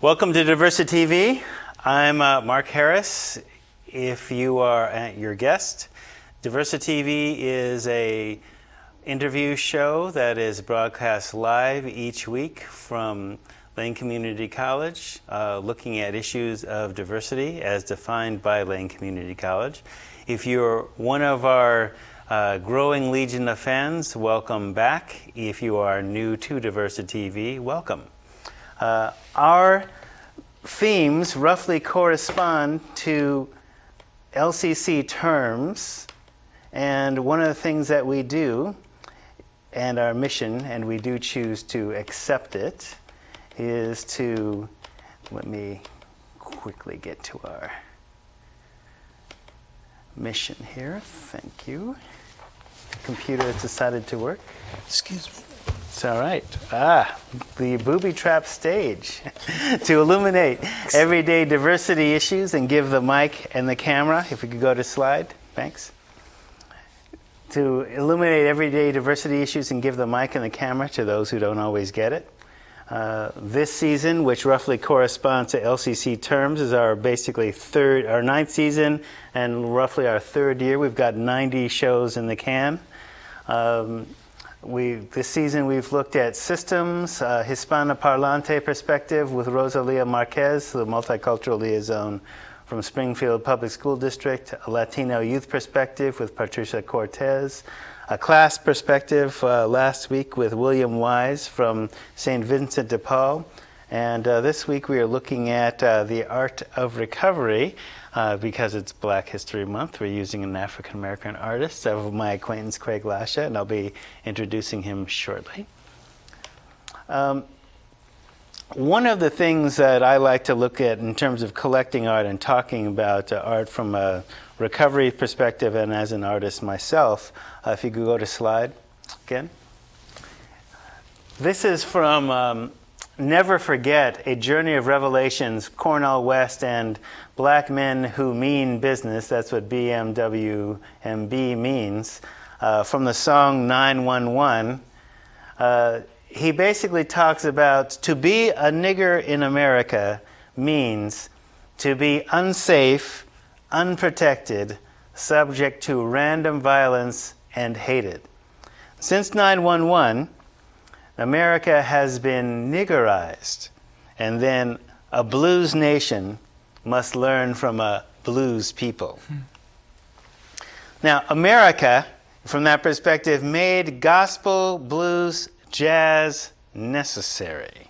Welcome to DiversiTV. I'm Mark Harris. If you are your guest, DiversiTV is a interview show that is broadcast live each week from Lane Community College, looking at issues of diversity as defined by Lane Community College. If you're one of our growing legion of fans, welcome back. If you are new to DiversiTV, welcome. Our themes roughly correspond to LCC terms, and one of the things that we do, and our mission, and we do choose to accept it, is to, let me quickly get to our mission here. Thank you. Computer has decided to work. Excuse me. It's all right. The booby trap stage to illuminate everyday diversity issues and give the mic and the camera, if we could go to slide, thanks. To illuminate everyday diversity issues and give the mic and the camera to those who don't always get it. This season, which roughly corresponds to LCC terms, is our basically our ninth season and roughly our third year. We've got 90 shows in the can. This season we've looked at systems, Hispano-Parlante perspective with Rosalia Marquez, the multicultural liaison from Springfield Public School District, a Latino youth perspective with Patricia Cortez, a class perspective last week with William Wise from St. Vincent de Paul, and this week we are looking at the art of recovery. Because it's Black History Month, we're using an African-American artist of my acquaintance, Craig Lasha, and I'll be introducing him shortly. One of the things that I like to look at in terms of collecting art and talking about art from a recovery perspective and as an artist myself, if you could go to slide again. This is from Never Forget, A Journey of Revelations, Cornel West and Black Men Who Mean Business. That's what BMWMB means. From the song 911. He basically talks about to be a nigger in America means to be unsafe, unprotected, subject to random violence, and hated. Since 911, America has been niggerized, and then a blues nation must learn from a blues people. Now, America, from that perspective, made gospel, blues, jazz necessary.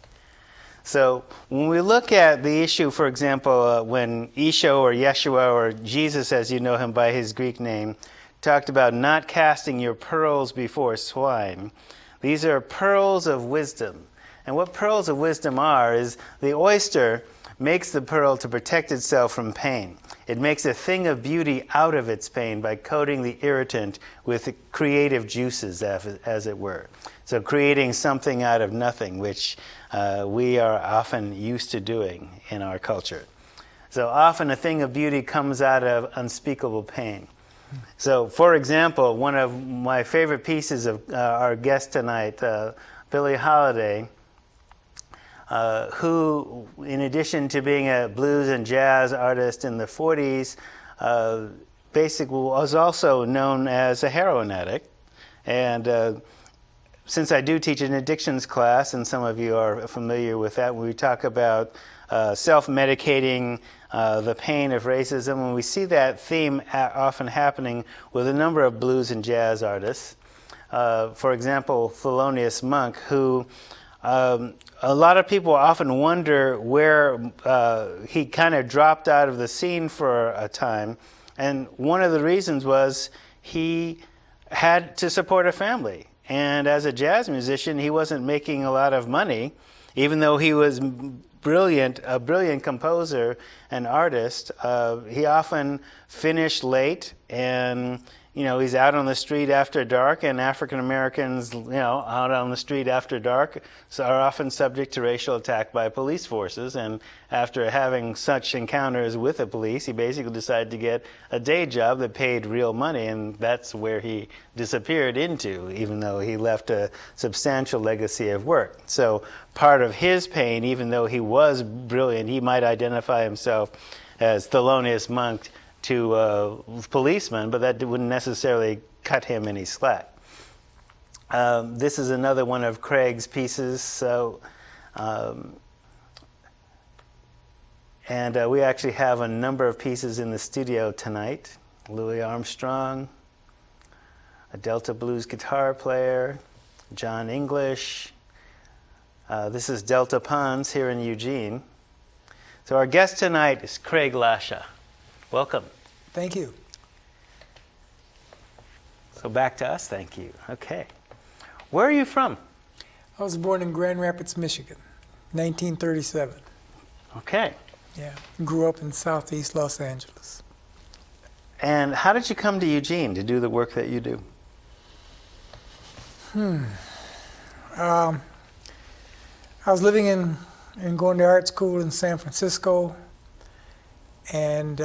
So when we look at the issue, for example, when Isho or Yeshua or Jesus, as you know him by his Greek name, talked about not casting your pearls before swine, these are pearls of wisdom. And what pearls of wisdom are is the oyster makes the pearl to protect itself from pain. It makes a thing of beauty out of its pain by coating the irritant with creative juices, as it were. So creating something out of nothing, which we are often used to doing in our culture. So often a thing of beauty comes out of unspeakable pain. So, for example, one of my favorite pieces of our guest tonight, Billie Holiday, who, in addition to being a blues and jazz artist in the 40s, basically was also known as a heroin addict. And since I do teach an addictions class, and some of you are familiar with that, when we talk about self-medicating the pain of racism, and we see that theme often happening with a number of blues and jazz artists. For example, Thelonious Monk, who a lot of people often wonder where he kind of dropped out of the scene for a time, and one of the reasons was he had to support a family. And as a jazz musician, he wasn't making a lot of money, even though he was a brilliant composer and artist. He often finished late, and he's out on the street after dark, and African Americans, out on the street after dark are often subject to racial attack by police forces. And after having such encounters with the police, he basically decided to get a day job that paid real money, and that's where he disappeared into, even though he left a substantial legacy of work. So part of his pain, even though he was brilliant, he might identify himself as Thelonious Monk to a policeman, but that wouldn't necessarily cut him any slack. This is another one of Craig's pieces. So, and we actually have a number of pieces in the studio tonight. Louis Armstrong, a Delta blues guitar player, John English. This is Delta Ponds here in Eugene. So our guest tonight is Craig Lasha. Welcome. Thank you. So back to us, thank you. Okay. Where are you from? I was born in Grand Rapids, Michigan, 1937. Okay. Yeah. Grew up in southeast Los Angeles. And how did you come to Eugene to do the work that you do? I was living and going to art school in San Francisco, and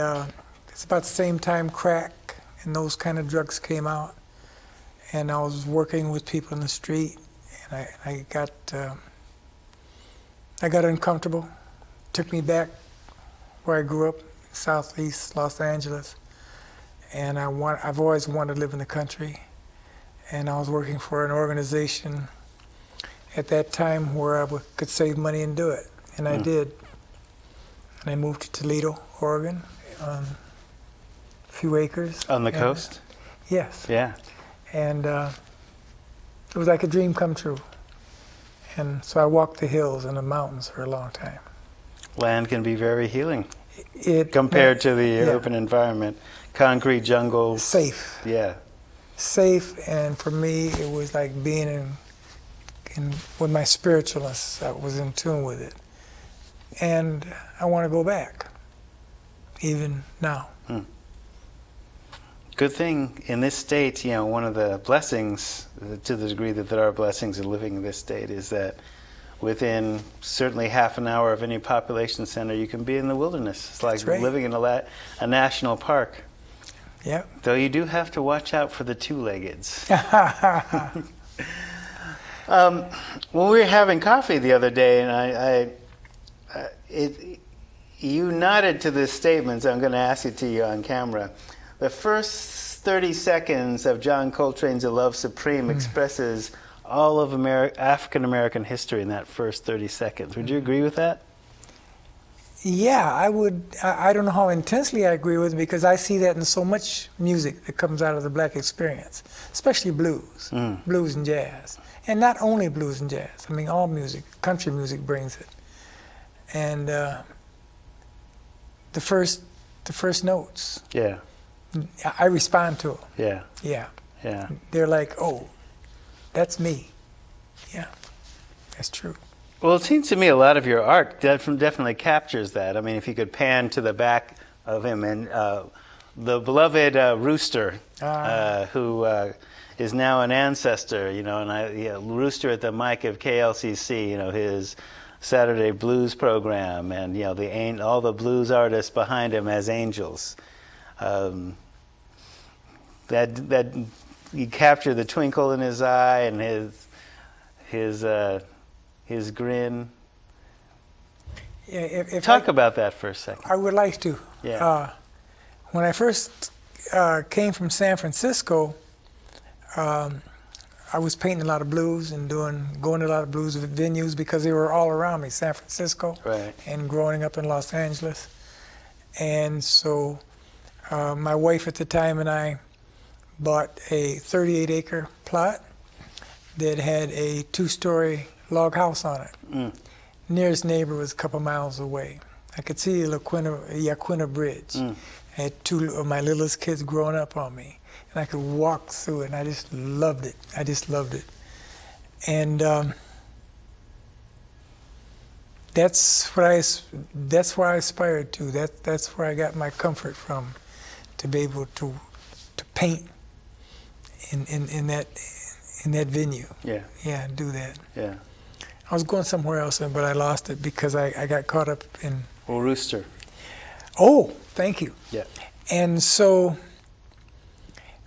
it's about the same time crack and those kind of drugs came out, and I was working with people in the street, and I got uncomfortable. Took me back where I grew up, southeast Los Angeles, and I've always wanted to live in the country, and I was working for an organization at that time where I could save money and do it, and I did. And I moved to Toledo, Oregon, a few acres. On the coast? Yes. Yeah. And it was like a dream come true. And so I walked the hills and the mountains for a long time. Land can be very healing compared to the urban environment. Concrete jungle. Safe. Yeah. Safe, and for me, it was like being in with my spiritualness. I was in tune with it. And I want to go back, even now. Good thing in this state, one of the blessings, to the degree that there are blessings in living in this state, is that within certainly half an hour of any population center, you can be in the wilderness. It's like living in a national park. Yeah. Though you do have to watch out for the two-leggeds. When we were having coffee the other day, and you nodded to this statement, so I'm going to ask it to you on camera. The first 30 seconds of John Coltrane's A Love Supreme expresses all of African-American history in that first 30 seconds. Would you agree with that? Yeah, I would. I don't know how intensely I agree with it, because I see that in so much music that comes out of the black experience, especially blues, blues and jazz. And not only blues and jazz. I mean, all music, country music brings it. And the first notes. Yeah. I respond to them. Yeah. Yeah. Yeah. They're like, oh, that's me. Yeah, that's true. Well, it seems to me a lot of your art definitely captures that. I mean, if you could pan to the back of him, and the beloved Rooster, who is now an ancestor, and Rooster at the mic of KLCC, his Saturday blues program, and all the blues artists behind him as angels. That you capture the twinkle in his eye and his grin. Yeah, if Talk about that for a second. I would like to. Yeah. When I first came from San Francisco, I was painting a lot of blues and going to a lot of blues venues because they were all around me, San Francisco, right, and growing up in Los Angeles. And so my wife at the time and I bought a 38-acre plot that had a 2-story log house on it. Nearest neighbor was a couple miles away. I could see the Yaquina Bridge. I had 2 of my littlest kids growing up on me, and I could walk through it, and I just loved it. I just loved it. And that's where I aspired to. That's where I got my comfort from, to be able to paint in that venue. Yeah. Yeah, do that. Yeah. I was going somewhere else, but I lost it because I got caught up in. Well, Rooster. Oh, thank you. Yeah. And so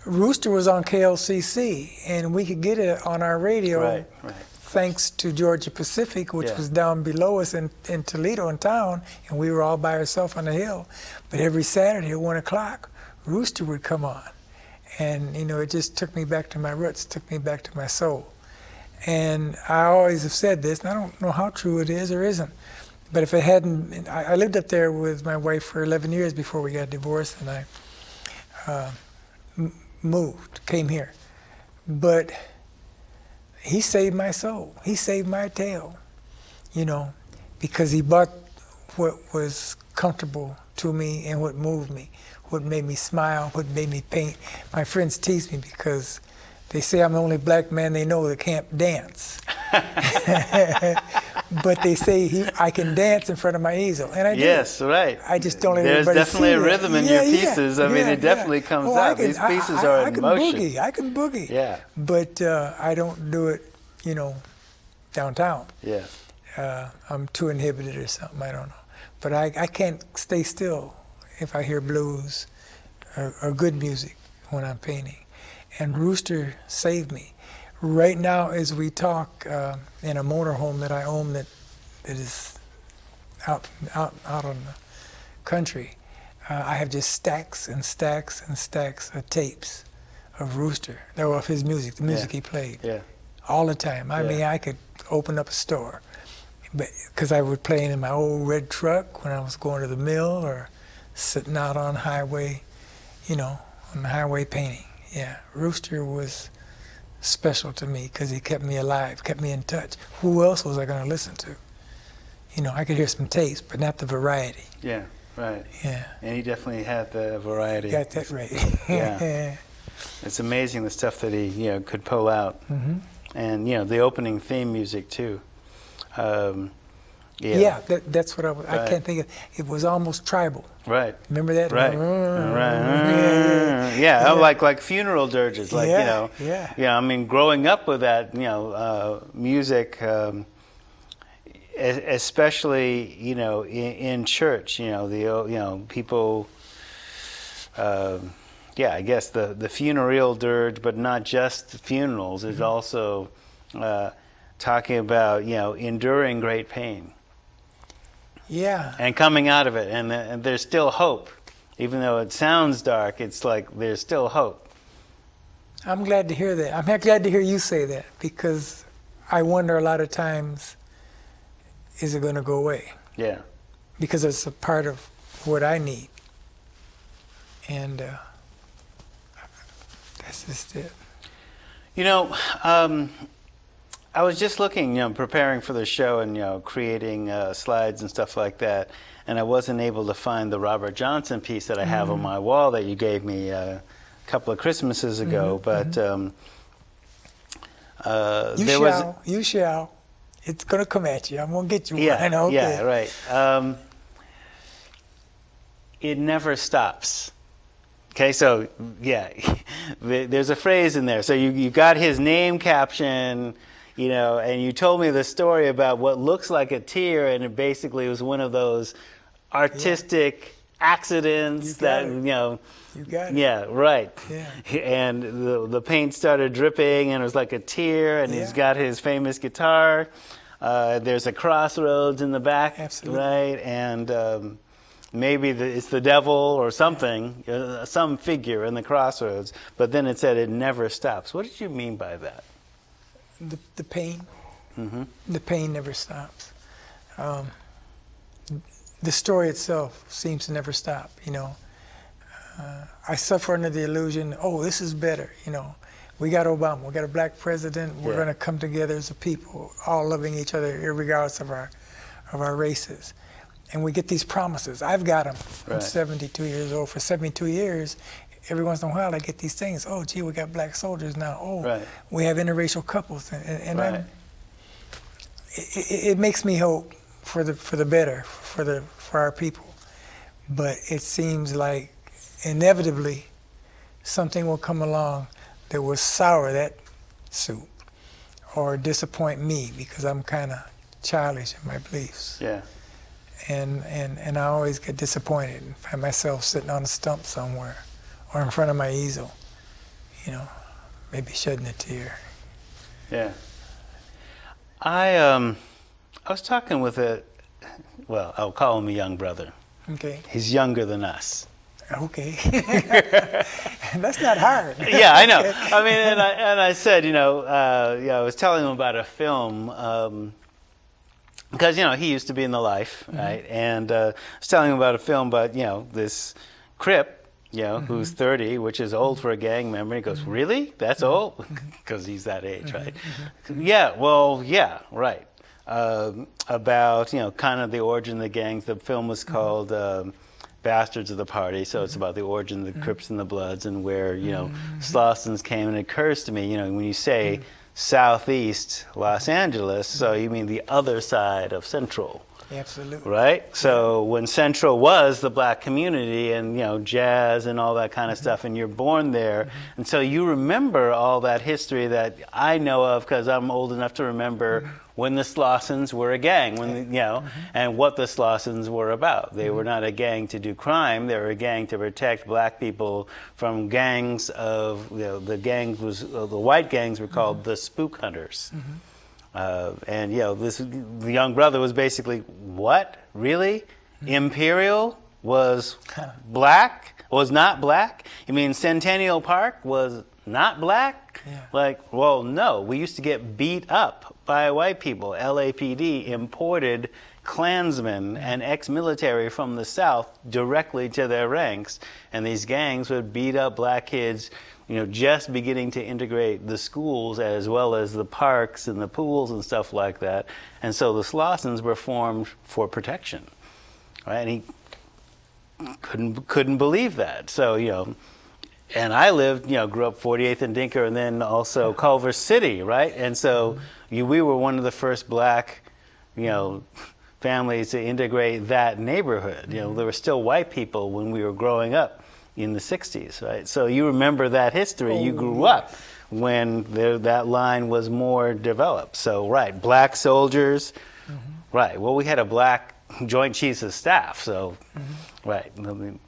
Rooster was on KLCC, and we could get it on our radio. Right. Right. Thanks to Georgia Pacific, which Yeah. was down below us in Toledo in town, and we were all by ourselves on the hill. But every Saturday at 1 o'clock, Rooster would come on. And, it just took me back to my roots, took me back to my soul. And I always have said this, and I don't know how true it is or isn't, but if it hadn't, I lived up there with my wife for 11 years before we got divorced, and I moved, came here. But he saved my soul. He saved my tail, because he brought what was comfortable to me and what moved me, what made me smile, what made me paint. My friends tease me because they say I'm the only black man they know that can't dance. But they say I can dance in front of my easel, and I do. Yes, right. I just don't let There's everybody definitely see a that. rhythm in your pieces. I mean, it definitely comes out. These pieces are in motion. I can boogie. Yeah. But I don't do it, downtown. Yeah. I'm too inhibited or something. I don't know. But I can't stay still if I hear blues or good music when I'm painting. And Rooster saved me. Right now, as we talk, in a motorhome that I own that is out on the country, I have just stacks and stacks and stacks of tapes of Rooster, or of his music, the music he played, all the time. I mean, I could open up a store, because I would play in my old red truck when I was going to the mill or sitting out on highway, on the highway painting. Yeah, Rooster was special to me because he kept me alive, kept me in touch. Who else was I going to listen to? I could hear some tapes, but not the variety. Yeah, right. Yeah. And he definitely had the variety. Got that right. Yeah. It's amazing the stuff that he, could pull out. Mm-hmm. And, the opening theme music, too. Yeah, that's what I can't think of. It was almost tribal. Right. Remember that? Right. Yeah, like funeral dirges, I mean, growing up with that, music, especially, in church, people, I guess the funereal dirge, but not just funerals, is also talking about, enduring great pain. Yeah. And coming out of it, and there's still hope. Even though it sounds dark, it's like there's still hope. I'm glad to hear that. I'm glad to hear you say that, because I wonder a lot of times, is it going to go away? Yeah. Because it's a part of what I need. And that's just it. I was just looking, preparing for the show and, creating slides and stuff like that, and I wasn't able to find the Robert Johnson piece that I have on my wall that you gave me a couple of Christmases ago, but You shall. It's going to come at you. I'm going to get you one. Okay. Yeah, right. It never stops. Okay, so, there's a phrase in there. So you got his name caption, and you told me the story about what looks like a tear, and it basically was one of those artistic accidents that, You got it. Yeah, right. Yeah. And the paint started dripping, and it was like a tear, and he's got his famous guitar. There's a crossroads in the back, Absolutely. right? And maybe it's the devil or something, some figure in the crossroads. But then it said it never stops. What did you mean by that? The pain. Mm-hmm. The pain never stops. The story itself seems to never stop, I suffer under the illusion, this is better, We got Obama, we got a black president, we're going to come together as a people, all loving each other, regardless of our races. And we get these promises. I've got them. Right. I'm 72 years old. For 72 years, every once in a while I get these things. Oh, gee, we got black soldiers now. We have interracial couples. And right. It makes me hope for the better, for our people. But it seems like inevitably something will come along that will sour that soup or disappoint me because I'm kind of childish in my beliefs. Yeah. And I always get disappointed and find myself sitting on a stump somewhere or in front of my easel, you know, maybe shedding a tear. Yeah. I was talking with I'll call him a young brother. Okay. He's younger than us. Okay. That's not hard. Yeah, I know. I mean, and I said, I was telling him about a film, because, he used to be in the life, right? And I was telling him about a film about, this Crip, who's 30, which is old for a gang member. He goes, really? That's old? Because he's that age, right? Yeah, well, yeah, right. About, kind of the origin of the gangs. The film was called Bastards of the Party, so it's about the origin of the Crips and the Bloods and where, Slossons came. And it occurs to me, when you say Southeast Los Angeles, so you mean the other side of Central. Absolutely. Right? So when Central was the black community and, jazz and all that kind of stuff, and you're born there, and so you remember all that history that I know of because I'm old enough to remember when the Slossons were a gang, and what the Slossons were about. They were not a gang to do crime. They were a gang to protect black people from gangs of, the white gangs were called the spook hunters. And the young brother was basically, what? Really? Imperial was black? Was not black? You mean Centennial Park was not black? Yeah. Like, well, no. We used to get beat up by white people. LAPD imported Klansmen and ex-military from the South directly to their ranks, and these gangs would beat up black kids, just beginning to integrate the schools as well as the parks and the pools and stuff like that. And so the Slossons were formed for protection, right? And he couldn't believe that. So, and I lived, grew up 48th and Dinker and then also Culver City, right? And so we were one of the first black, families to integrate that neighborhood. There were still white people when we were growing up in the 60s, right? So you remember that history. You grew up when that line was more developed. So, right, black soldiers, right. Well, we had a black Joint Chiefs of Staff, so, right. I mean,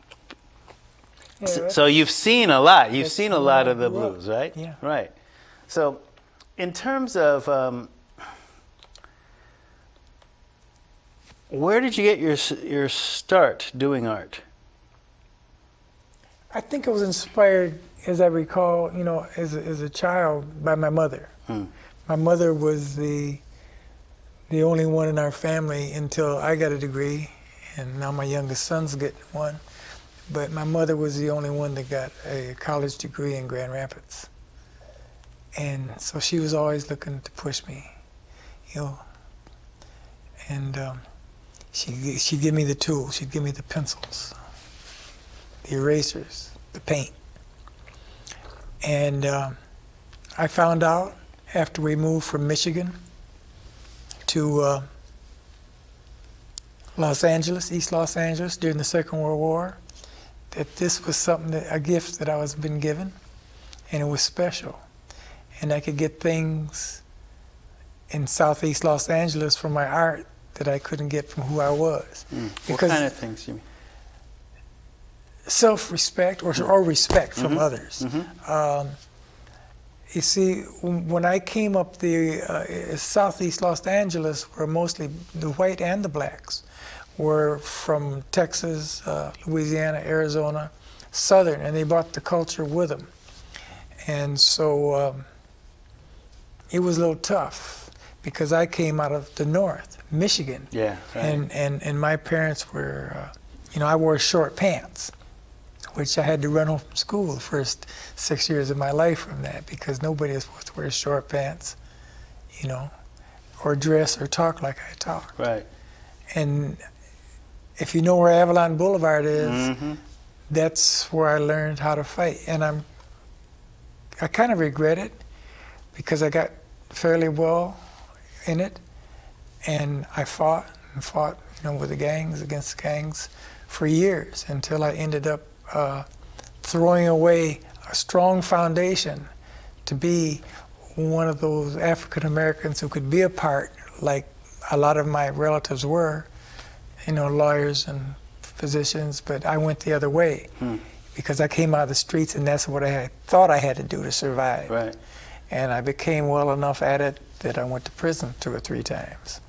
so you've seen a lot. You've seen a lot of the blues, right? Yeah. Right. So in terms of where did you get your start doing art? I think I was inspired, as I recall, as a child, by my mother. My mother was the only one in our family until I got a degree, and now my youngest son's getting one. But my mother was the only one that got a college degree in Grand Rapids. And so she was always looking to push me, And she'd give me the tools, she'd give me the pencils, the erasers, the paint. And I found out after we moved from Michigan to Los Angeles, East Los Angeles, during the Second World War, that this was a gift that I was been given, and it was special. And I could get things in Southeast Los Angeles from my art that I couldn't get from who I was. What kind of things you mean? Self-respect or respect from others. You see, when I came up Southeast Los Angeles, were mostly the white and the blacks, were from Texas, Louisiana, Arizona, Southern, and they brought the culture with them. And so it was a little tough because I came out of the North, Michigan. Yeah, right. And my parents were, I wore short pants, which I had to run home from school the first 6 years of my life from that, because nobody is supposed to wear short pants, or dress or talk like I talk. Right. And if you know where Avalon Boulevard is, that's where I learned how to fight. And I kind of regret it because I got fairly well in it, and I fought with the gangs, against the gangs for years until I ended up throwing away a strong foundation to be one of those African Americans who could be a part, like a lot of my relatives were, lawyers and physicians, but I went the other way because I came out of the streets and that's what I thought I had to do to survive. Right. And I became well enough at it that I went to prison 2 or 3 times,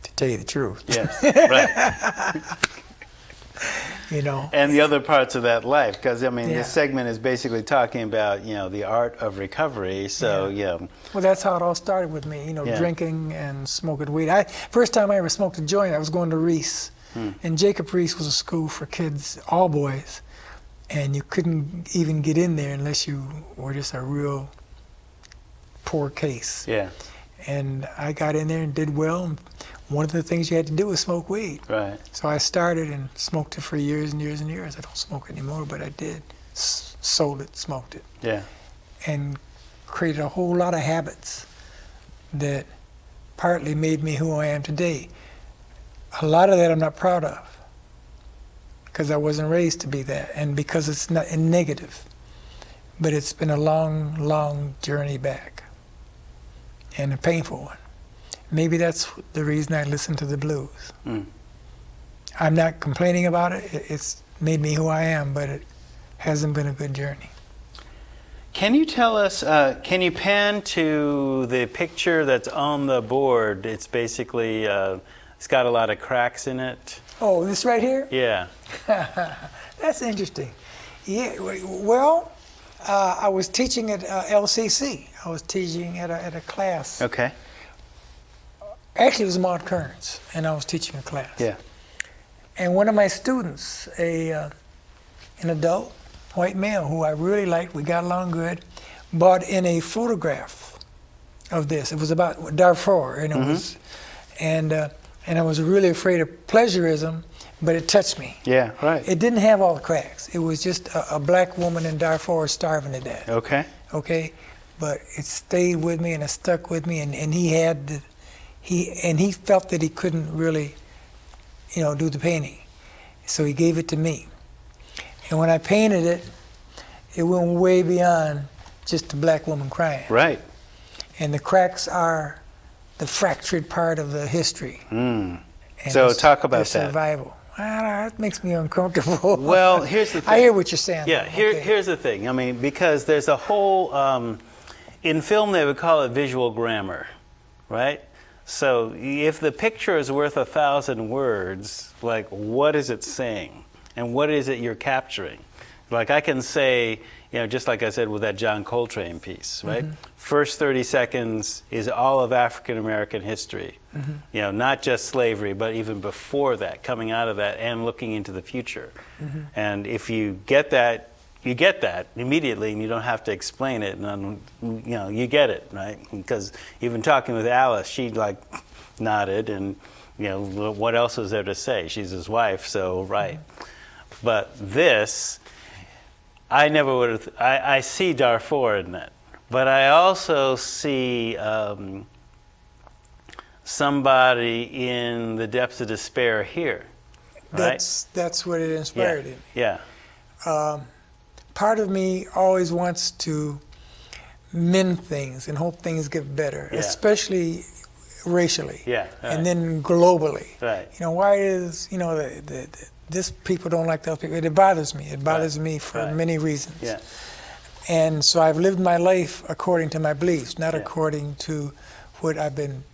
to tell you the truth. Yes, right. And the other parts of that life, because this segment is basically talking about the art of recovery. So Well, that's how it all started with me. Drinking and smoking weed. First time I ever smoked a joint, I was going to Reese, and Jacob Reese was a school for kids, all boys, and you couldn't even get in there unless you were just a real poor case. Yeah. And I got in there and did well. One of the things you had to do was smoke weed. Right. So I started and smoked it for years and years and years. I don't smoke anymore, but I did. Sold it, smoked it. Yeah. And created a whole lot of habits that partly made me who I am today. A lot of that I'm not proud of because I wasn't raised to be that and because it's not negative. But it's been a long, long journey back and a painful one. Maybe that's the reason I listen to the blues. I'm not complaining about it. It's made me who I am, but it hasn't been a good journey. Can you tell us, can you pan to the picture that's on the board? It's basically, it's got a lot of cracks in it. Oh, this right here? Yeah. That's interesting. Yeah, well, I was teaching at LCC. I was teaching at a class. Okay. Actually, it was Mount Kearns, and I was teaching a class. Yeah. And one of my students, an adult white male who I really liked, we got along good, brought in a photograph of this. It was about Darfur, and it was, and I was really afraid of plagiarism, but it touched me. Yeah, right. It didn't have all the cracks. It was just a black woman in Darfur starving to death. Okay. Okay, but it stayed with me and it stuck with me, and he felt that he couldn't really, do the painting, so he gave it to me. And when I painted it, it went way beyond just a black woman crying. Right. And the cracks are the fractured part of the history. So talk about that. Survival. That makes me uncomfortable. Well, here's the thing. I hear what you're saying. Yeah, here's the thing. Because there's a whole, in film they would call it visual grammar, right? So if the picture is worth 1,000 words, like what is it saying? And what is it you're capturing? Like I can say, just like I said with that John Coltrane piece, right? First 30 seconds is all of African American history. Not just slavery, but even before that, coming out of that and looking into the future. And if you get that, you get that immediately, and you don't have to explain it. And you get it, right? Because even talking with Alice, she nodded, and what else was there to say? She's his wife, so right. But this, I never would have. I see Darfur in that, but I also see somebody in the depths of despair here. Right? That's what it inspired in me. Yeah. Part of me always wants to mend things and hope things get better, especially racially. Yeah. Right. And then globally. Right. Why is this people don't like those people? It bothers me. It bothers me for many reasons. Yeah. And so I've lived my life according to my beliefs, not according to what I've been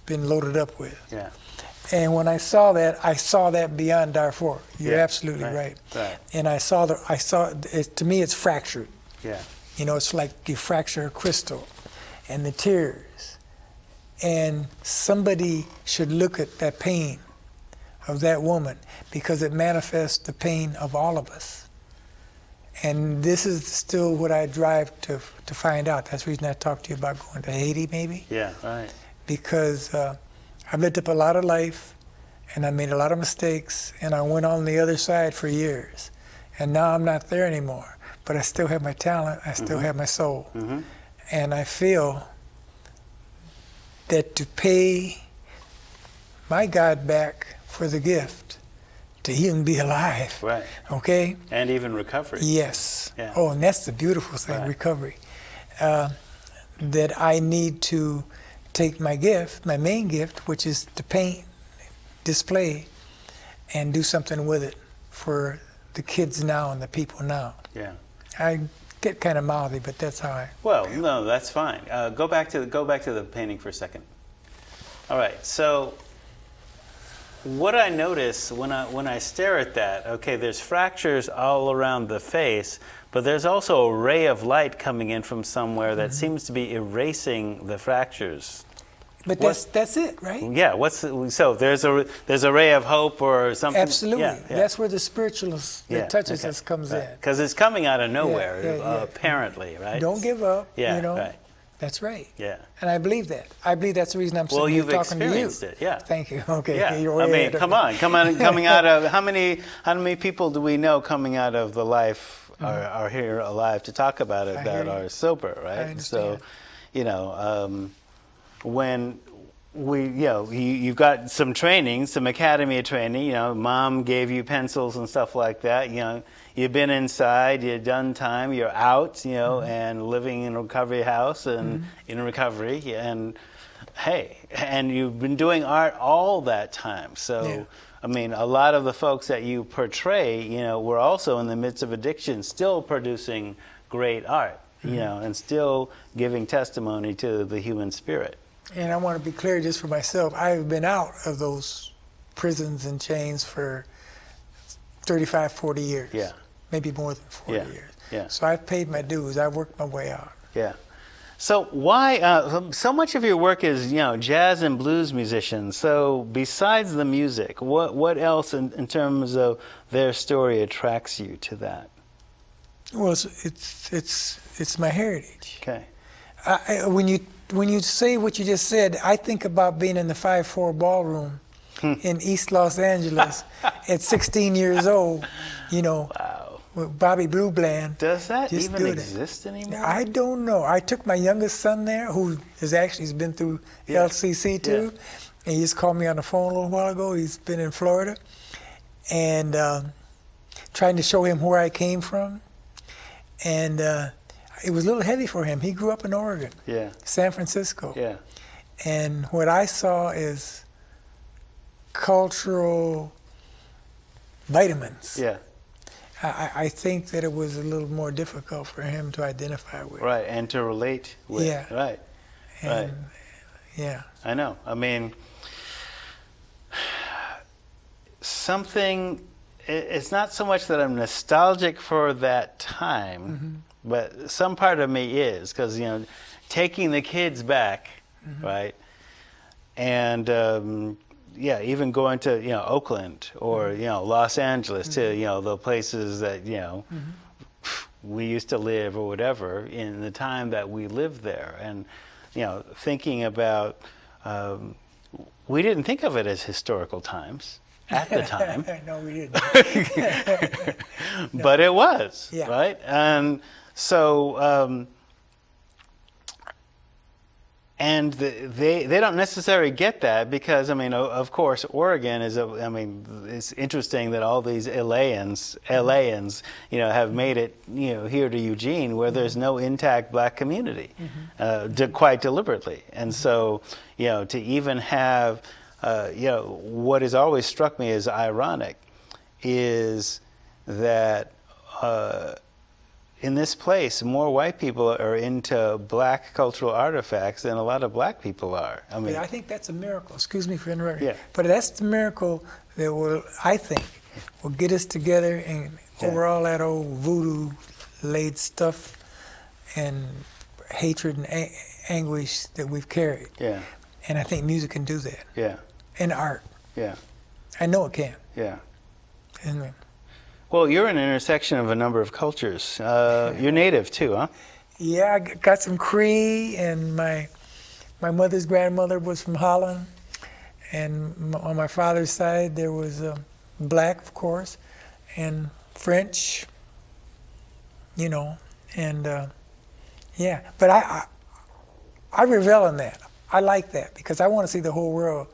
loaded up with. Yeah. And when I saw that beyond Darfur. You're absolutely right. Right. And I saw it, to me it's fractured. Yeah. It's like you fracture a crystal, and the tears. And somebody should look at that pain of that woman, because it manifests the pain of all of us. And this is still what I drive to find out. That's the reason I talked to you about going to Haiti, maybe. Yeah, right. Because I've lived up a lot of life, and I made a lot of mistakes, and I went on the other side for years. And now I'm not there anymore, but I still have my talent, I still have my soul. And I feel that to pay my God back for the gift, to even be alive. Right. Okay? And even recovery. Yes. Yeah. Oh, and that's the beautiful thing, Right. recovery. That I need to take my gift, my main gift, which is to paint, display, and do something with it for the kids now and the people now. Yeah. I get kind of mouthy, but that's how I. Well, no, that's fine. Go back to the painting for a second. All right. So, what I notice when I stare at that, okay, there's fractures all around the face, but there's also a ray of light coming in from somewhere that seems to be erasing the fractures. But that's it, right? Yeah. So there's a ray of hope or something. Absolutely. Yeah, yeah. That's where the spiritualness that touches us comes in. Because it's coming out of nowhere, yeah. apparently, right? Don't give up. Yeah, you know? right. That's right. Yeah. And I believe that. I believe that's the reason I'm sitting here you've talking to you. experienced it, yeah. Thank you. Okay. Yeah. You're I way mean, ahead of come me. on, coming out of how many people do we know coming out of the life are here alive to talk about it I that hear you. are sober, right? I understand. So, when you've got some training, some academy training. Mom gave you pencils and stuff like that. You've been inside, you've done time, you're out, and living in a recovery house and in recovery. And hey, and you've been doing art all that time. So, Yeah. I mean, a lot of the folks that you portray, were also in the midst of addiction, still producing great art, and still giving testimony to the human spirit. And I want to be clear just for myself. I've been out of those prisons and chains for 35, 40 years. Yeah. Maybe more than 40 Yeah. years. Yeah. So I've paid my dues. I've worked my way out. Yeah. So why, so much of your work is, jazz and blues musicians. So besides the music, what else in terms of their story attracts you to that? Well, it's my heritage. Okay. When you say what you just said, I think about being in the 5-4 ballroom in East Los Angeles at 16 years old, Wow. with Bobby Blue Bland. Does that Just even do that. exist anymore? I don't know. I took my youngest son there, who has been through Yeah. LCC too, and he just called me on the phone a little while ago. He's been in Florida, and trying to show him where I came from, and it was a little heavy for him. He grew up in Oregon, Yeah. San Francisco, Yeah. and what I saw is cultural vitamins. Yeah. I think that it was a little more difficult for him to identify with. Right. And to relate with. Yeah. Right. And, yeah. I know. I mean, it's not so much that I'm nostalgic for that time, but some part of me is, because, taking the kids back, right? And, even going to, Oakland or, Los Angeles to, the places that, we used to live or whatever in the time that we lived there. And, thinking about, we didn't think of it as historical times at the time. No, we didn't. But it was, Yeah. right? And so, and they don't necessarily get that because, of course, Oregon is, it's interesting that all these LAans, have made it, here to Eugene where there's no intact black community, quite deliberately. And so, to even have, what has always struck me as ironic is that in this place, more white people are into black cultural artifacts than a lot of black people are. I think that's a miracle. Excuse me for interrupting. Yeah. But that's the miracle that will get us together and over all that old voodoo laid stuff and hatred and anguish that we've carried. Yeah. And I think music can do that. Yeah. And art. Yeah. I know it can. Yeah. And, Well, you're an intersection of a number of cultures. You're native too, huh? yeah, I got some Cree, and my mother's grandmother was from Holland, and on my father's side there was black, of course, and French, and yeah. But I revel in that. I like that because I want to see the whole world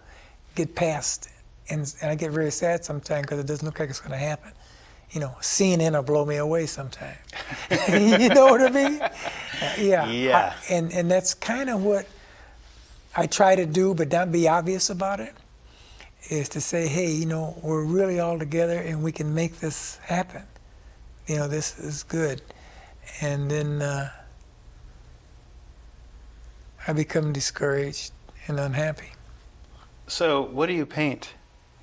get past and I get very sad sometimes because it doesn't look like it's going to happen. You know, seeing it will blow me away sometimes. You know what I mean? Yeah. Yeah. And that's kind of what I try to do, but not be obvious about it, is to say, hey, you know, we're really all together and we can make this happen. You know, this is good. And then I become discouraged and unhappy. So what do you paint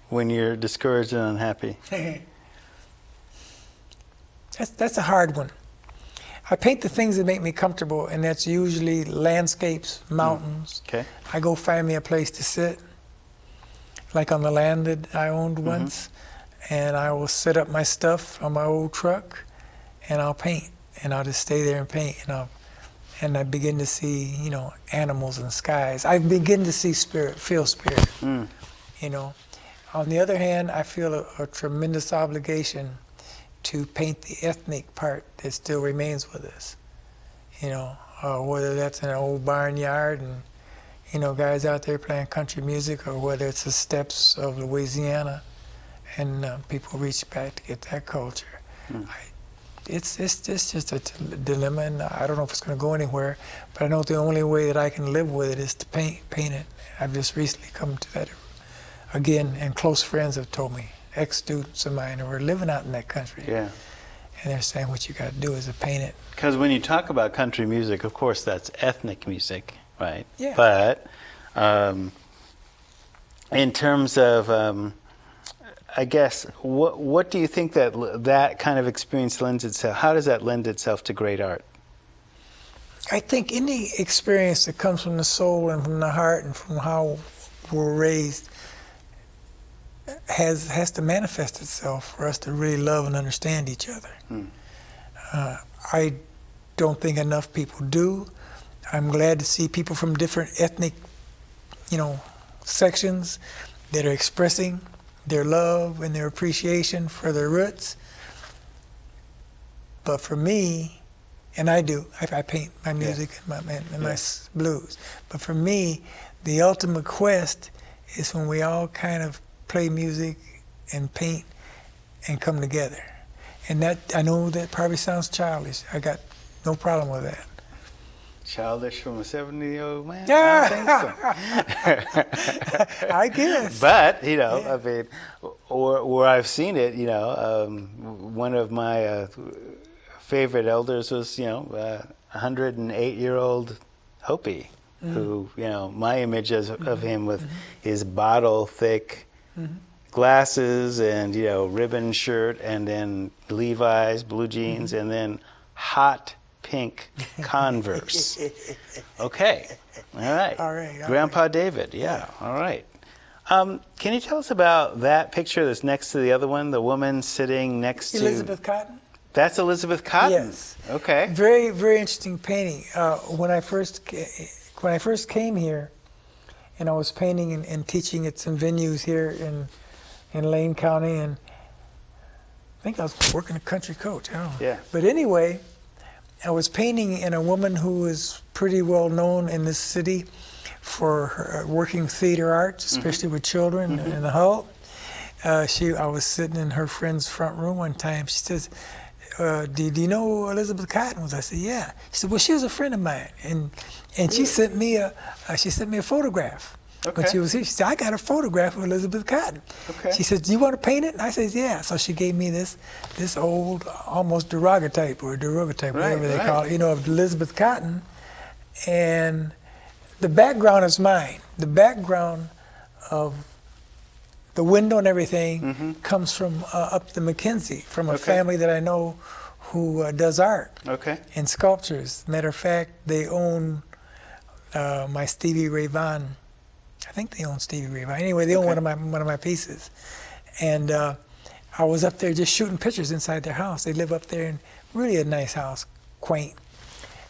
when you're discouraged and unhappy? That's a hard one. I paint the things that make me comfortable, and that's usually landscapes, mountains. Okay. I go find me a place to sit, like on the land that I owned once, and I will set up my stuff on my old truck, and I'll paint, and I'll just stay there and paint, and I begin to see, you know, animals and skies. I begin to see spirit, feel spirit, you know. On the other hand, I feel a tremendous obligation to paint the ethnic part that still remains with us, you know, whether that's in an old barnyard and, you know, guys out there playing country music, or whether it's the steppes of Louisiana and people reach back to get that culture. It's just a dilemma, and I don't know if it's going to go anywhere, but I know the only way that I can live with it is to paint it. I've just recently come to that again, and close friends have told me, ex-students of mine who are living out in that country. Yeah. And they're saying what you got to do is to paint it. Because when you talk about country music, of course, that's ethnic music, right? Yeah. But in terms of, I guess, what do you think that kind of experience lends itself? How does that lend itself to great art? I think any experience that comes from the soul and from the heart and from how we're raised has to manifest itself for us to really love and understand each other. I don't think enough people do. I'm glad to see people from different ethnic, you know, sections that are expressing their love and their appreciation for their roots. But for me, and I do, I paint my music and my blues. But for me, the ultimate quest is when we all kind of play music and paint and come together. And that, I know that probably sounds childish. I got no problem with that. Childish from a 70-year-old man? Yeah. I don't think so. I guess. But, you know, I mean, or I've seen it, you know, one of my favorite elders was, you know, 108-year-old Hopi, who, you know, my image of him with his bottle-thick glasses and, you know, ribbon shirt, and then Levi's, blue jeans, and then hot pink Converse. Okay. All right. All right. Grandpa David. Yeah. All right. Can you tell us about that picture that's next to the other one, the woman sitting next to... Elizabeth Cotton? That's Elizabeth Cotton? Yes. Okay. Very, very interesting painting. When I first came here, and I was painting and teaching at some venues here in Lane County, and I think I was working a country coach. I don't know. Yeah. But anyway, I was painting in a woman who is pretty well known in this city for her working theater arts, especially with children in the Hull. I was sitting in her friend's front room one time. She says, do you know Elizabeth Cotton? I said, yeah. She said, well, she was a friend of mine, and she sent me a photograph. Okay. When she was here, she said, I got a photograph of Elizabeth Cotton. Okay. She said, do you want to paint it? And I said, yeah. So she gave me this old, almost daguerreotype, whatever they call it, you know, of Elizabeth Cotton. And the background is mine. The background of the window and everything comes from up the McKenzie, from a family that I know who does art and sculptures. Matter of fact, they own my Stevie Ray Vaughan. I think they own Stevie Ray Vaughan. Anyway, they own one of my pieces. And I was up there just shooting pictures inside their house. They live up there in really a nice house, quaint.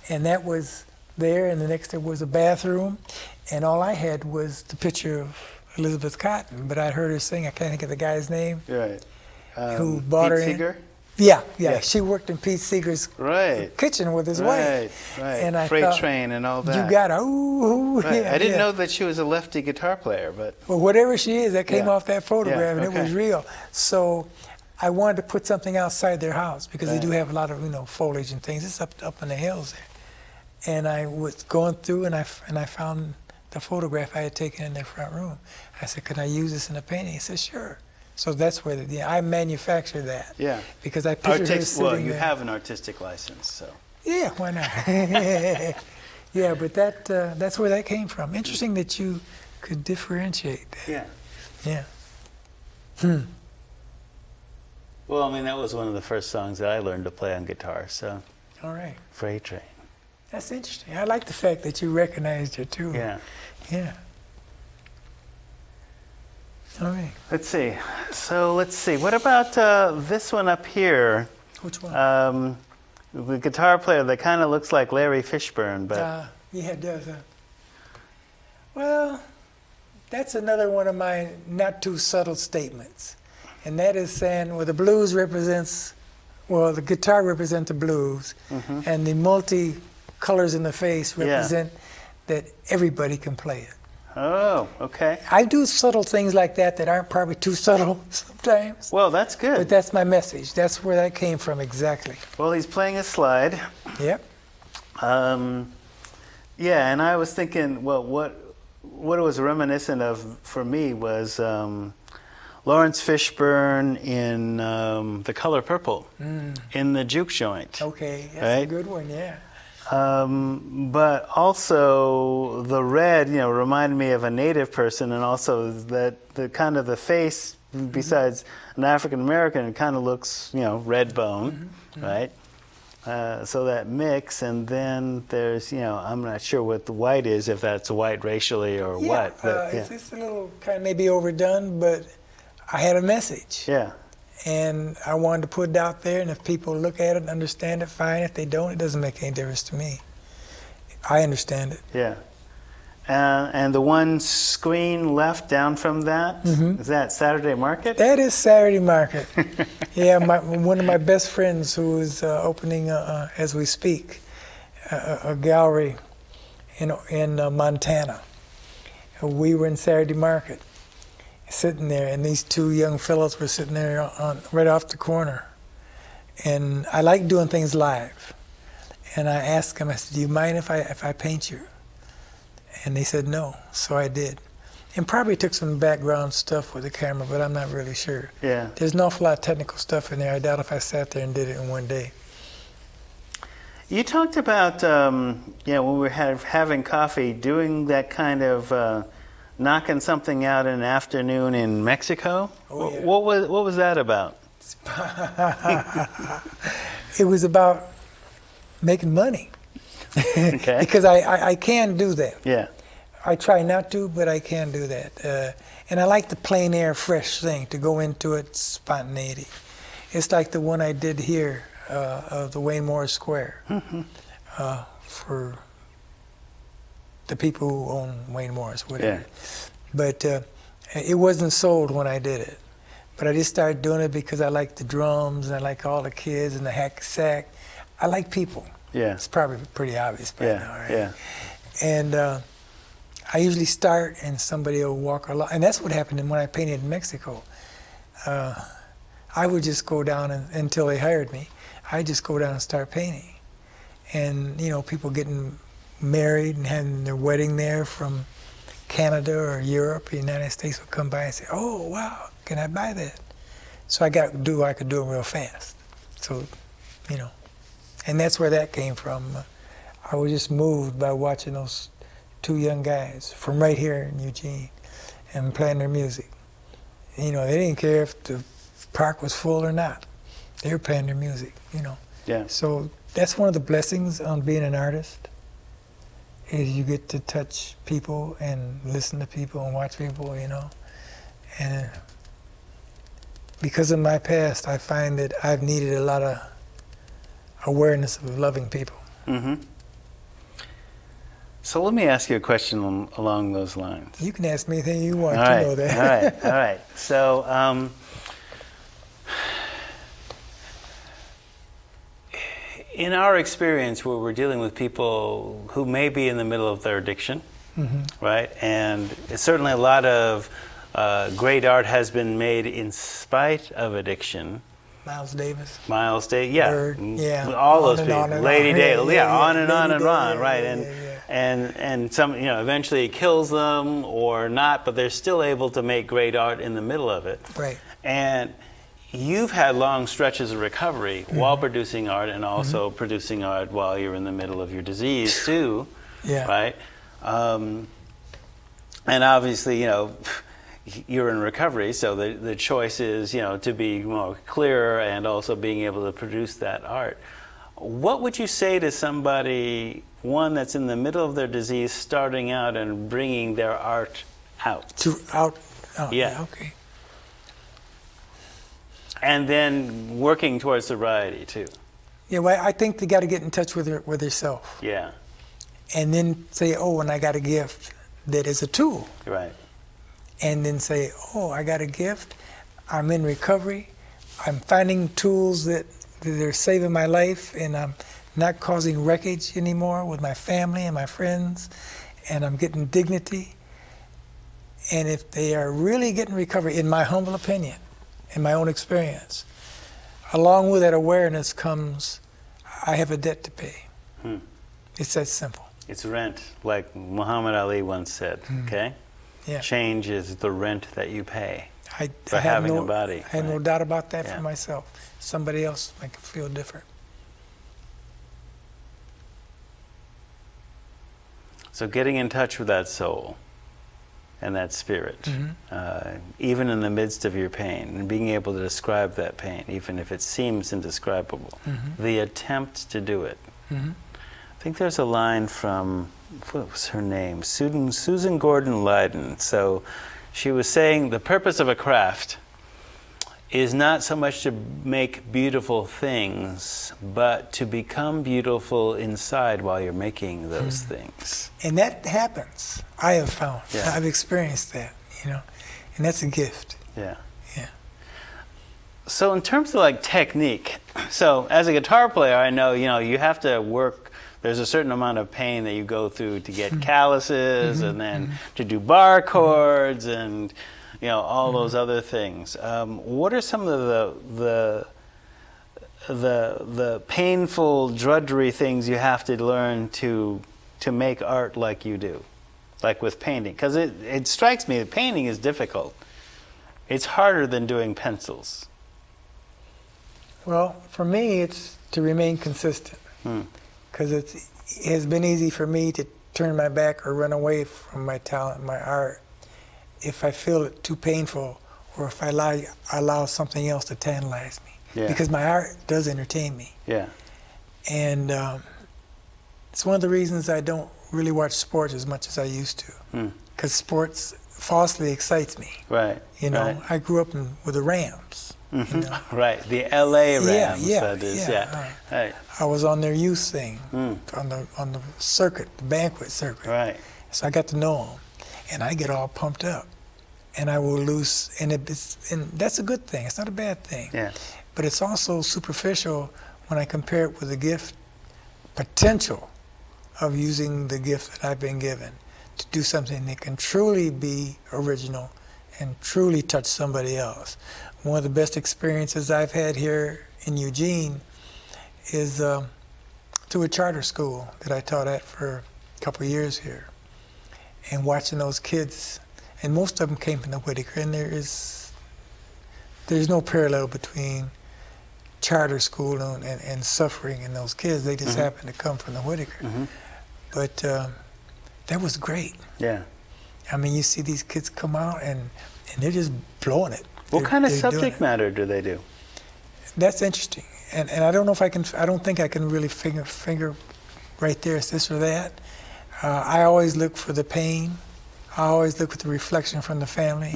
And that was there, and the next there was a bathroom, and all I had was the picture of Elizabeth Cotton. But I heard her sing, I can't think of the guy's name. Right. Who bought Pete her in. Seeger? Yeah. She worked in Pete Seeger's kitchen with his wife. Right. And I Freight thought, Train and all that. You got to, ooh. Right. Yeah, I didn't know that she was a lefty guitar player, but. Well, whatever she is, that came off that photograph, and it was real. So I wanted to put something outside their house because they do have a lot of foliage and things. It's up in the hills there. And I was going through, and I found the photograph I had taken in their front room. I said, "Can I use this in a painting?" He said, "Sure." So that's where I manufactured that. Yeah. Because I pictured her sitting Well, you there. have an artistic license, so. Yeah, why not? Yeah, but that's where that came from. Interesting that you could differentiate that. Yeah. Yeah. Well, I mean, that was one of the first songs that I learned to play on guitar, so. All right. Freight Train. That's interesting. I like the fact that you recognized it too. Yeah. Yeah. All right. Let's see. So let's see. What about this one up here? Which one? The guitar player that kind of looks like Larry Fishburne, but. Yeah, it does. Well, that's another one of my not too subtle statements. And that is saying, well, the blues represents, the guitar represents the blues, and the multi-colors in the face represent that everybody can play it. Oh, okay. I do subtle things like that aren't probably too subtle sometimes. Well, that's good. But that's my message. That's where that came from exactly. Well, he's playing a slide. Yep. Yeah, and I was thinking, well, what it was reminiscent of for me was Lawrence Fishburne in The Color Purple, in the juke joint. Okay, that's a good one, yeah. But also the red, reminded me of a native person, and also that the kind of the face, besides an African American, it kind of looks, red bone, right? So that mix, and then there's, I'm not sure what the white is, if that's white racially or what. But, it's a little kind of maybe overdone, but I had a message. Yeah. And I wanted to put it out there, and if people look at it and understand it, fine. If they don't, it doesn't make any difference to me. I understand it. Yeah. And the one screen left down from that, is that Saturday Market? That is Saturday Market. Yeah, one of my best friends who is opening, as we speak, a gallery in Montana. We were in Saturday Market, sitting there, and these two young fellows were sitting there right off the corner. And I like doing things live. And I asked them, I said, "Do you mind if I paint you?" And they said no, so I did. And probably took some background stuff with the camera, but I'm not really sure. Yeah. There's an awful lot of technical stuff in there. I doubt if I sat there and did it in one day. You talked about, when we were having coffee, doing that kind of knocking something out in an afternoon in Mexico. Oh, yeah. What was that about? It was about making money. Okay. Because I can do that. Yeah. I try not to, but I can do that. And I like the plein air, fresh thing, to go into it, spontaneity. It's like the one I did here of the Wayne Morris Square for the people who own Wayne Morris, whatever. Yeah. But it wasn't sold when I did it. But I just started doing it because I like the drums, and I like all the kids and the hack sack. I like people. Yeah. It's probably pretty obvious by now, right? Yeah. And I usually start, and somebody will walk along. And that's what happened when I painted in Mexico. I would just go down until they hired me. I'd just go down and start painting. And, people getting married and having their wedding there from Canada or Europe, the United States would come by and say, "Oh, wow, can I buy that?" So I could do it real fast. So, and that's where that came from. I was just moved by watching those two young guys from right here in Eugene and playing their music. They didn't care if the park was full or not. They were playing their music, Yeah. So that's one of the blessings on being an artist, is you get to touch people and listen to people and watch people, And because of my past, I find that I've needed a lot of awareness of loving people. Mm-hmm. So let me ask you a question along those lines. You can ask me anything you want. All right. You know that. All right. So in our experience, where we're dealing with people who may be in the middle of their addiction, right? And certainly a lot of great art has been made in spite of addiction. Miles Davis. Yeah. Bird, yeah. All those On and people. on and Lady on. Dale, on and on Lady and Dale, on, right? yeah. And some, eventually it kills them or not, but they're still able to make great art in the middle of it. Right. And you've had long stretches of recovery while producing art, and also producing art while you're in the middle of your disease too. Yeah. Right. And obviously, you're in recovery, so the choice is, to be more clearer and also being able to produce that art. What would you say to somebody, one that's in the middle of their disease, starting out and bringing their art out? Yeah. Okay. And then working towards sobriety too. Yeah, well, I think they got to get in touch with herself. Yeah. And then say, oh, and I got a gift that is a tool. Right. And then say, oh, I got a gift. I'm in recovery. I'm finding tools that are saving my life, and I'm not causing wreckage anymore with my family and my friends, and I'm getting dignity. And if they are really getting recovery, in my humble opinion, in my own experience, along with that awareness comes, I have a debt to pay. It's that simple. It's rent, like Muhammad Ali once said, okay? Yeah. Change is the rent that you pay I for having a body. I had no doubt about that Yeah. for myself. Somebody else might feel different. So getting in touch with that soul and that spirit, even in the midst of your pain, and being able to describe that pain, even if it seems indescribable, the attempt to do it. I think there's a line from, what was her name? Susan Gordon Lydon. So she was saying the purpose of a craft is not so much to make beautiful things, but to become beautiful inside while you're making those things. And that happens, I have found. Yeah. I've experienced that, and that's a gift. Yeah. Yeah. So in terms of like technique, so as a guitar player, I know, you have to work. There's a certain amount of pain that you go through to get calluses, and then to do bar chords, and all those other things. What are some of the painful drudgery things you have to learn to make art like you do, like with painting? Because it strikes me that painting is difficult. It's harder than doing pencils. Well, for me, it's to remain consistent. Because it has been easy for me to turn my back or run away from my talent, my art, if I feel it too painful, or if I allow something else to tantalize me. Yeah. Because my art does entertain me. Yeah. And it's one of the reasons I don't really watch sports as much as I used to. Because sports falsely excites me. Right. Right. I grew up with the Rams. Right, the LA Rams. Yeah. Right. I was on their youth thing, on the circuit, the banquet circuit. Right. So I got to know them, and I get all pumped up, and I will lose, and that's a good thing. It's not a bad thing. Yeah. But it's also superficial when I compare it with the gift potential of using the gift that I've been given to do something that can truly be original and truly touch somebody else. One of the best experiences I've had here in Eugene is through a charter school that I taught at for a couple of years here, and watching those kids, and most of them came from the Whitaker, and there's no parallel between charter school and suffering in those kids. They just happen to come from the Whitaker. But that was great. Yeah. I mean, you see these kids come out and they're just blowing it. What kind of subject matter do they do? That's interesting, and I don't know if I can. I don't think I can really finger right there. It's this or that. I always look for the pain. I always look at the reflection from the family,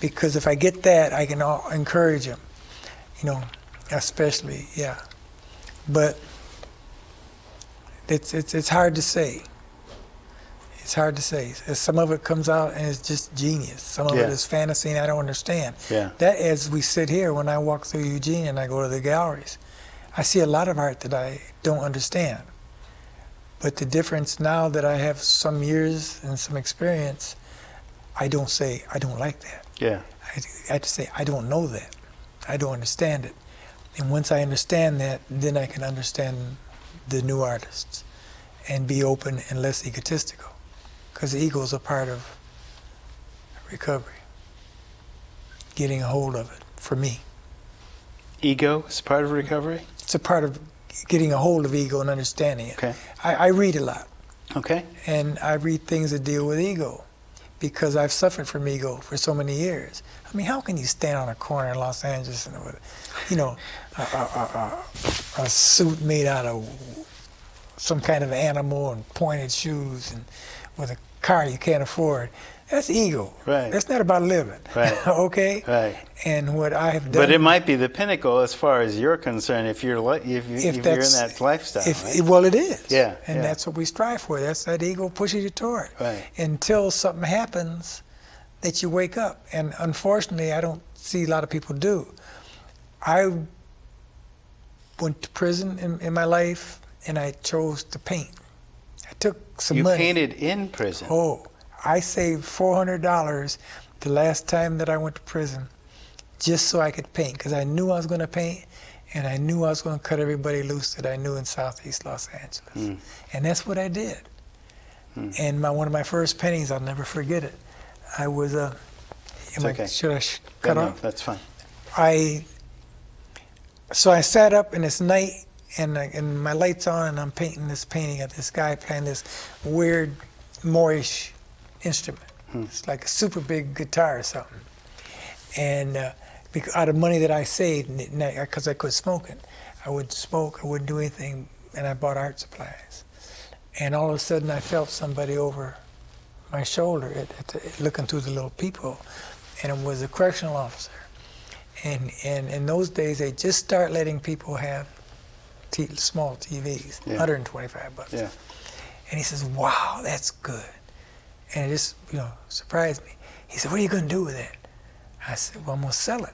because if I get that, I can encourage them. Especially, yeah. But it's hard to say. It's hard to say. Some of it comes out and it's just genius. Some of it is fantasy and I don't understand. Yeah. That, as we sit here, when I walk through Eugene and I go to the galleries, I see a lot of art that I don't understand. But the difference now that I have some years and some experience, I don't say, I don't like that. Yeah. I have to say, I don't know that. I don't understand it. And once I understand that, then I can understand the new artists and be open and less egotistical. Because the ego is a part of recovery, getting a hold of it, for me. Ego is part of recovery? It's a part of getting a hold of ego and understanding it. Okay. I read a lot. Okay. And I read things that deal with ego because I've suffered from ego for so many years. I mean, how can you stand on a corner in Los Angeles and with, you know, a suit made out of some kind of animal and pointed shoes and with a car you can't afford? That's ego. Right. That's not about living. Right. Okay? Right. And what I have done... But it might be the pinnacle as far as you're concerned if you're in that lifestyle, right? Well, it is. Yeah. And that's what we strive for. That's that ego pushes you toward. Right. Until something happens that you wake up. And unfortunately, I don't see a lot of people do. I went to prison in my life, and I chose to paint. I took some money. You painted in prison? Oh, I saved $400 the last time that I went to prison just so I could paint, because I knew I was going to paint, and I knew I was going to cut everybody loose that I knew in Southeast Los Angeles. And that's what I did. And one of my first paintings, I'll never forget it. I was, okay. Should I cut off? No, that's fine. So I sat up in this night, and my light's on, and I'm painting this painting of this guy playing this weird Moorish instrument. It's like a super big guitar or something. And out of money that I saved, because I quit smoking, I wouldn't smoke, I wouldn't do anything, and I bought art supplies. And all of a sudden I felt somebody over my shoulder looking through the little peephole, and it was a correctional officer. And in those days, they just start letting people have small TVs, Yeah. $125. Yeah. And he says, "Wow, that's good." And it just, surprised me. He said, "What are you going to do with it?" I said, "Well, I'm going to sell it."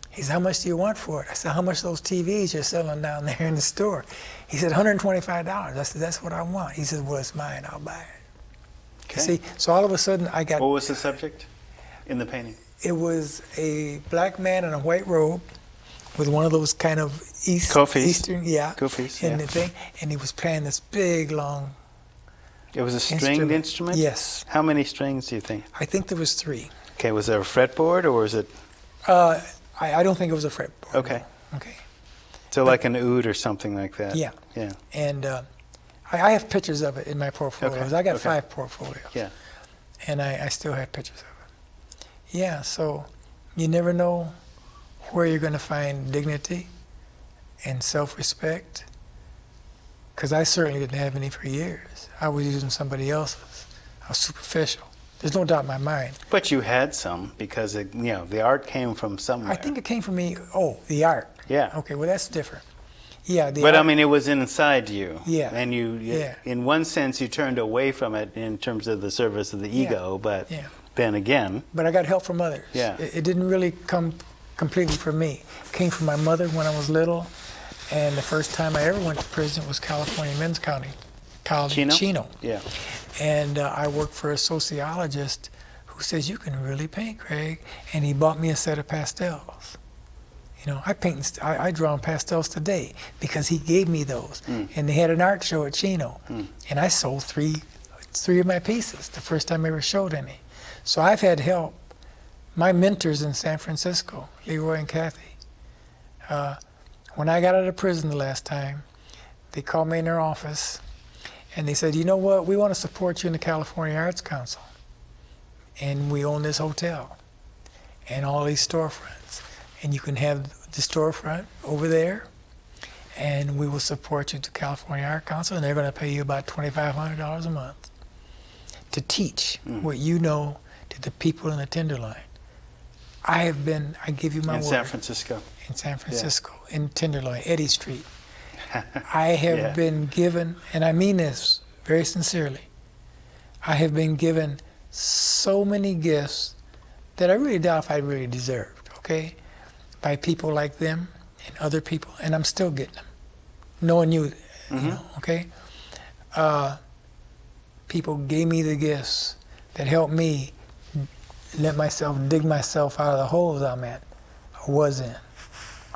He said, "How much do you want for it?" I said, "How much those TVs you're selling down there in the store?" He said, $125. I said, "That's what I want." He said, "Well, it's mine. I'll buy it." Okay. See, so all of a sudden I got... What was the subject in the painting? It was a black man in a white robe with one of those kind of Kofis. Eastern, yeah. Kofis, and yeah. the thing, and he was playing this big, long It was a stringed instrument? Yes. How many strings do you think? I think there was 3. Okay, was there a fretboard or was it? I don't think it was a fretboard. Okay. No. Okay. So like an oud or something like that? Yeah. Yeah. And I have pictures of it in my portfolios. Okay. I got Okay. 5 portfolios. Yeah. And I still have pictures of it. Yeah, so you never know where you're going to find dignity and self-respect, because I certainly didn't have any for years. I was using somebody else's. I was superficial. There's no doubt in my mind. But you had some because the art came from somewhere. I think it came from me. Oh, the art. Yeah. Okay, well, that's different. Yeah, the But art. I mean, it was inside you. Yeah. And Yeah. in one sense, you turned away from it in terms of the service of the ego, but Yeah. then again. But I got help from others. Yeah. It didn't really come completely from me. It came from my mother when I was little, and the first time I ever went to prison was California Men's County College, Chino. Yeah. And I worked for a sociologist who says, "You can really paint, Craig," and he bought me a set of pastels. I draw in pastels today because he gave me those. And they had an art show at Chino, and I sold three of my pieces the first time I ever showed any. So I've had help. My mentors in San Francisco, Leroy and Kathy, when I got out of prison the last time, they called me in their office, and they said, "You know what? We want to support you in the California Arts Council, and we own this hotel and all these storefronts, and you can have the storefront over there, and we will support you to California Art Council, and they're going to pay you about $2,500 a month to teach what you know to the people in the Tenderloin." I give you my word. In San Francisco. In San Francisco, in Tenderloin, Eddy Street. I have been given, and I mean this very sincerely, I have been given so many gifts that I really doubt if I really deserved, okay? By people like them and other people, and I'm still getting them. Knowing you, you know, okay? People gave me the gifts that helped me let myself dig myself out of the holes I'm at, or was in.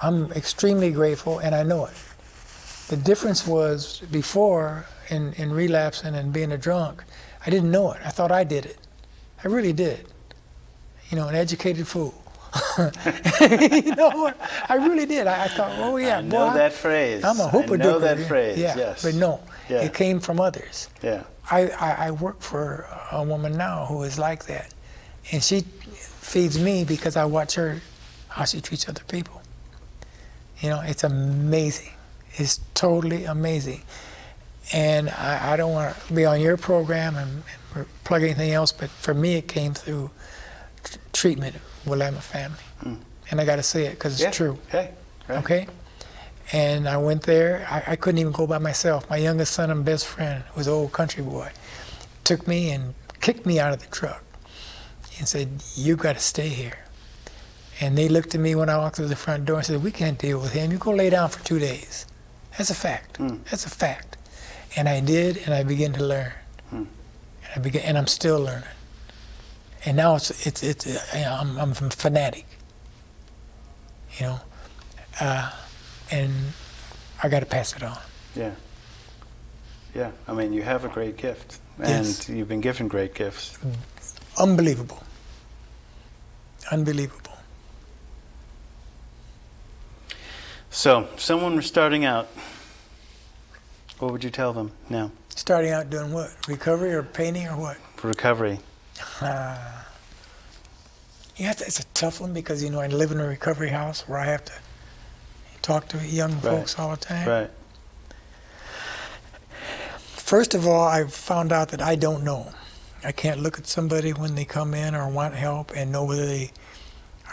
I'm extremely grateful, and I know it. The difference was before, in relapsing and being a drunk, I didn't know it. I thought I did it. I really did. You know, an educated fool. You know what? I really did. I thought, oh yeah, I know that phrase. I'm a hooper. I know that phrase. Yeah, yes. but no, Yeah. it came from others. Yeah. I work for a woman now who is like that, and she feeds me because I watch her how she treats other people. You know, it's amazing. It's totally amazing. And I don't want to be on your program and plug anything else, but for me it came through treatment with my family. And I got to say it because it's true. Okay. Right. Okay? And I went there. I couldn't even go by myself. My youngest son and best friend, who was an old country boy, took me and kicked me out of the truck and said, you got to stay here. And they looked at me when I walked through the front door and said, we can't deal with him. You go lay down for 2 days. That's a fact. That's a fact. And I did, and I began to learn. And I'm still learning. And now I'm a fanatic, you know, and I got to pass it on. Yeah. Yeah. I mean, you have a great gift, and Yes. you've been given great gifts. Unbelievable. Unbelievable. So, someone was starting out. What would you tell them now Starting out doing what? Recovery or painting or what? for recovery? Yeah, it's a tough one because, you know, I live in a recovery house where I have to talk to young folks all the time. Right. First of all, I found out that I don't know. I can't look at somebody when they come in or want help and know whether they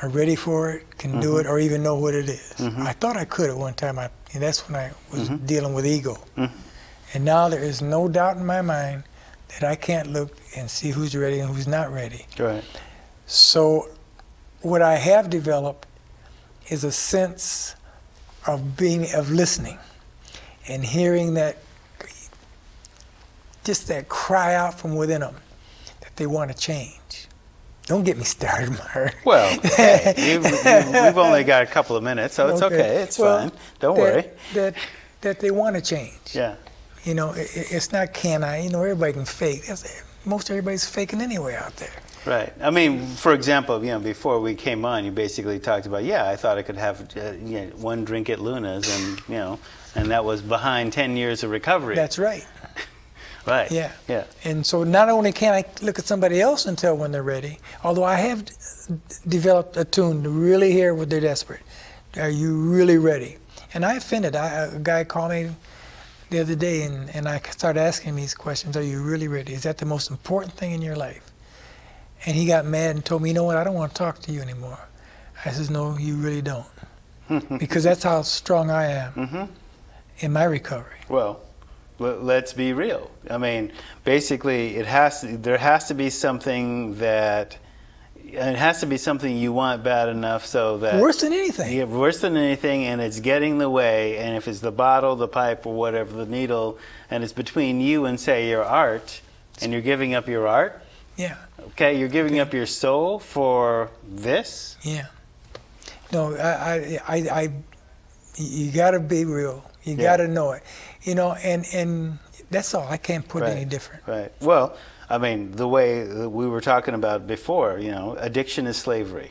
are ready for it, can do it, or even know what it is. I thought I could at one time. And that's when I was dealing with ego. And now there is no doubt in my mind that I can't look and see who's ready and who's not ready. Right. So what I have developed is a sense of listening and hearing that, just that cry out from within them that they want to change. Don't get me started, Mark. Well, hey, we've only got a couple of minutes, so it's okay. It's Well, fine. Don't worry. That they want to change. Yeah. You know, it's not can I. You know, everybody can fake. Most everybody's faking anyway out there. Right. I mean, for example, you know, before we came on, you basically talked about, I thought I could have one drink at Luna's, and and that was behind 10 years of recovery. That's right. Right. Yeah. Yeah. And so not only can I look at somebody else and tell when they're ready, although I have developed a tune to really hear when they're desperate. Are you really ready? And I offended. A guy called me the other day, and I started asking him these questions. Are you really ready? Is that the most important thing in your life? And he got mad and told me, you know what, I don't want to talk to you anymore. I says, no, you really don't. Because that's how strong I am in my recovery. Well, let's be real. I mean, basically, there has to be something that, it has to be something you want bad enough so that... Worse than anything. Yeah, worse than anything, and it's getting in the way, and if it's the bottle, the pipe, or whatever, the needle, and it's between you and, say, your art, and you're giving up your art, Yeah. okay, you're giving up your soul for this? Yeah. No, you got to be real. You got to know it. You know, and that's all. I can't put it any different. Right. Well, I mean, the way that we were talking about before, addiction is slavery.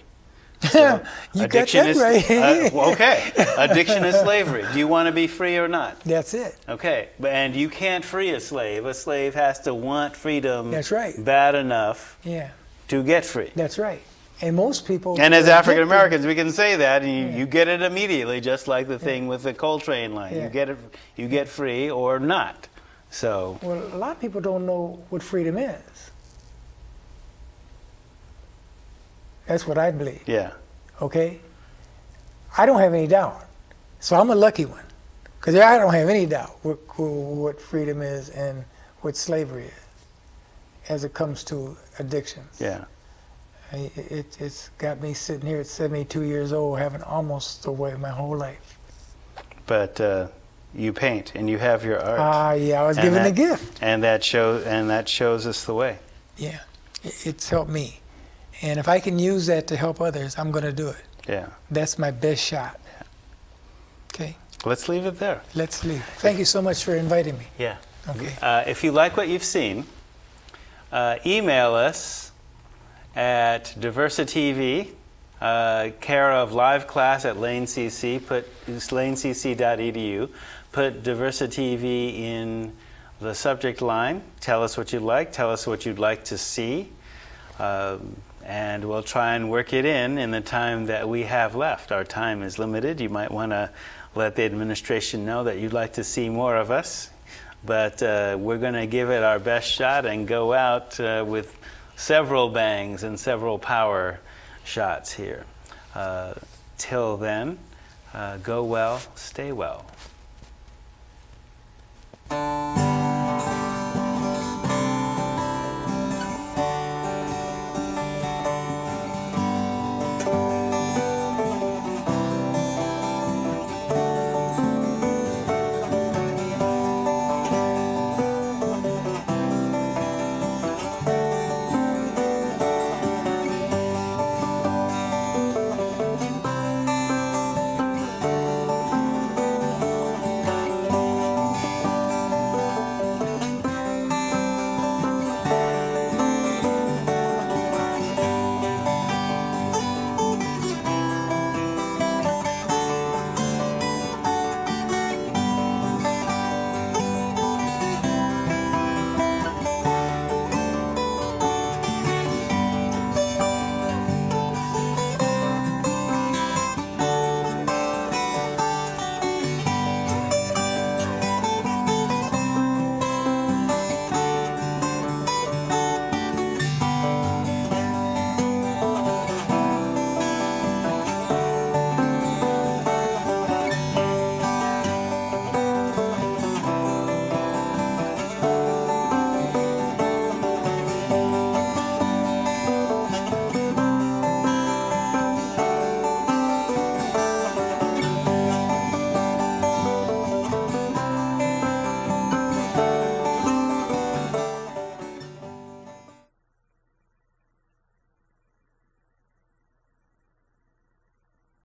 So you got that right. Okay. Addiction is slavery. Do you want to be free or not? That's it. Okay. And you can't free a slave. A slave has to want freedom That's right. bad enough to get free. That's right. And most people... And as African Americans, we can say that, and you get it immediately, just like the thing with the Coltrane line. Yeah. You get free or not. So... Well, a lot of people don't know what freedom is. That's what I believe. Yeah. Okay? I don't have any doubt. So I'm a lucky one. Because I don't have any doubt what freedom is and what slavery is as it comes to addictions. Yeah. It's got me sitting here at 72 years old, having almost thrown away my whole life. but you paint and you have your art. Yeah, I was And given a that- gift. And that shows us the way. Yeah, it's helped me. And if I can use that to help others, I'm going to do it. Yeah. That's my best shot. Okay, Let's leave it there. let's leave. Thank you so much for inviting me. Yeah. Okay. If you like what you've seen, email us at DiversiTV, care of live class at Lane CC. Put lanecc.edu. Put DiversiTV in the subject line. Tell us what you like. Tell us what you'd like to see. And we'll try and work it in the time that we have left. Our time is limited. You might want to let the administration know that you'd like to see more of us. But we're going to give it our best shot and go out with several bangs and several power shots here. Till then, go well, stay well.